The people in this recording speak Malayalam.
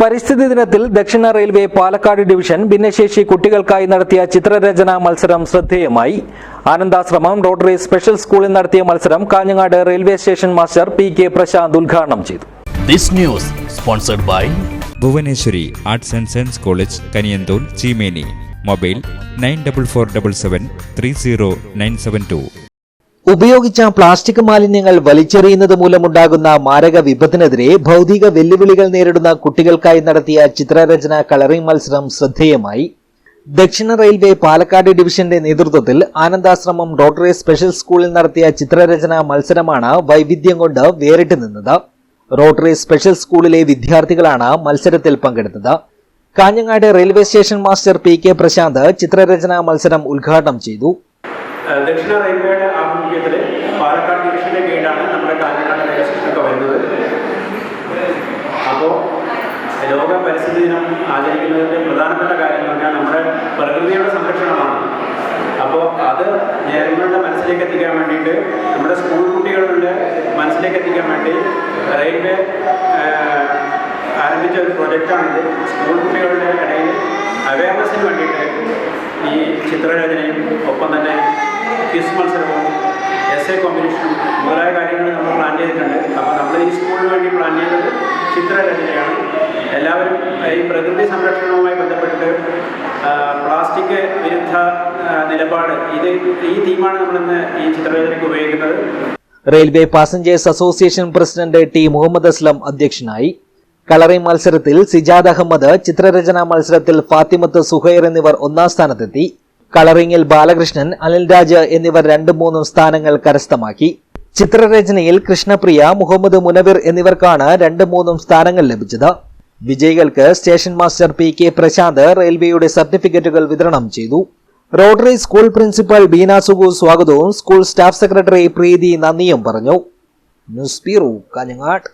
പരിസ്ഥിതി ദിനത്തിൽ ദക്ഷിണ റെയിൽവേ പാലക്കാട് ഡിവിഷൻ ഭിന്നശേഷി കുട്ടികൾക്കായി നടത്തിയ ചിത്രരചനാ മത്സരം ശ്രദ്ധേയമായി. ആനന്ദാശ്രമം റോട്ടറി സ്പെഷ്യൽ സ്കൂളിൽ നടത്തിയ മത്സരം Kanhangad railway station master PK. Prashanth ഉദ്ഘാടനം ചെയ്തു. This news sponsored by Bhuvaneshwari arts and science college, Kaniyanthol, Cheemeni. Mobile 9447730972. ഉപയോഗിച്ച പ്ലാസ്റ്റിക് മാലിന്യങ്ങൾ വലിച്ചെറിയുന്നത് മൂലമുണ്ടാകുന്ന മാരക വിപത്തിനെതിരെ ഭൗതിക വെല്ലുവിളികൾ നേരിടുന്ന കുട്ടികൾക്കായി നടത്തിയ ചിത്രരചന കളറിംഗ് മത്സരം ശ്രദ്ധേയമായി. ദക്ഷിണ റെയിൽവേ പാലക്കാട് ഡിവിഷന്റെ നേതൃത്വത്തിൽ ആനന്ദാശ്രമം റോട്ടറി സ്പെഷ്യൽ സ്കൂളിൽ നടത്തിയ ചിത്രരചനാ മത്സരമാണ് വൈവിധ്യം കൊണ്ട് വേറിട്ട് നിന്നത്. റോട്ടറി സ്പെഷ്യൽ സ്കൂളിലെ വിദ്യാർത്ഥികളാണ് മത്സരത്തിൽ പങ്കെടുത്തത്. Kanhangad railway station master PK. Prashanth ചിത്രരചനാ മത്സരം ഉദ്ഘാടനം ചെയ്തു. ദക്ഷിണ റെയിൽവേയുടെ ആഭിമുഖ്യത്തിൽ പാലക്കാട് ഡിവിഷന്റെ കീഴിലാണ് നമ്മുടെ കാഞ്ഞങ്ങാട് റെയിൽവേ സ്റ്റേഷനൊക്കെ വരുന്നത്. അപ്പോൾ ലോക പരിസ്ഥിതി ദിനം ആചരിക്കുന്നതിൻ്റെ പ്രധാനപ്പെട്ട കാര്യം എന്ന് പറഞ്ഞാൽ നമ്മുടെ പ്രകൃതിയുടെ സംരക്ഷണമാണ്. അപ്പോൾ അത് ജനങ്ങളുടെ മനസ്സിലേക്ക് എത്തിക്കാൻ വേണ്ടിയിട്ട്, നമ്മുടെ സ്കൂൾ കുട്ടികളുടെ മനസ്സിലേക്ക് എത്തിക്കാൻ വേണ്ടി റെയിൽവേ ആരംഭിച്ച ഒരു പ്രൊജക്റ്റാണിത്. സ്കൂൾ കുട്ടികളുടെ ഇടയിൽ അവയർനെസ്സിന് വേണ്ടിയിട്ട് ഈ ചിത്രരചനയും ഒപ്പം തന്നെ ക്വിസ് മത്സരവും എസ്എ കോമ്പറ്റീഷനും മുതലായ കാര്യങ്ങൾ നമ്മൾ പ്ലാൻ ചെയ്തിട്ടുണ്ട്. അപ്പോൾ നമ്മൾ ഈ സ്കൂളിന് വേണ്ടി പ്ലാൻ ചെയ്തത് ചിത്രരചനയാണ്. എല്ലാവരും ഈ പ്രകൃതി സംരക്ഷണവുമായി ബന്ധപ്പെട്ട് പ്ലാസ്റ്റിക് വിരുദ്ധ നിലപാട്, ഈ തീമാണ് നമ്മളിന്ന് ഈ ചിത്രരചനയ്ക്ക് ഉപയോഗിക്കുന്നത്. Railway passengers association president T Muhammad Aslam അധ്യക്ഷനായി. കളറിംഗ് മത്സരത്തിൽ സിജാദ് അഹമ്മദ്, ചിത്രരചനാ മത്സരത്തിൽ ഫാത്തിമത്ത് സുഹൈർ എന്നിവർ ഒന്നാം സ്ഥാനത്തെത്തി. കളറിംഗിൽ ബാലകൃഷ്ണൻ, അനിൽരാജ് എന്നിവർ 2-3 സ്ഥാനങ്ങൾ കരസ്ഥമാക്കി. ചിത്രരചനയിൽ കൃഷ്ണപ്രിയ, മുഹമ്മദ് മുനവിർ എന്നിവർക്കാണ് 2-3 സ്ഥാനങ്ങൾ ലഭിച്ചത്. വിജയികൾക്ക് സ്റ്റേഷൻ മാസ്റ്റർ പി.കെ. പ്രശാന്ത് റെയിൽവേയുടെ സർട്ടിഫിക്കറ്റുകൾ വിതരണം ചെയ്തു. Rotary school principal Beena Sugu സ്വാഗതവും സ്കൂൾ സ്റ്റാഫ് സെക്രട്ടറി പ്രീതി നന്ദിയും പറഞ്ഞു. News bureau, Kanhangad.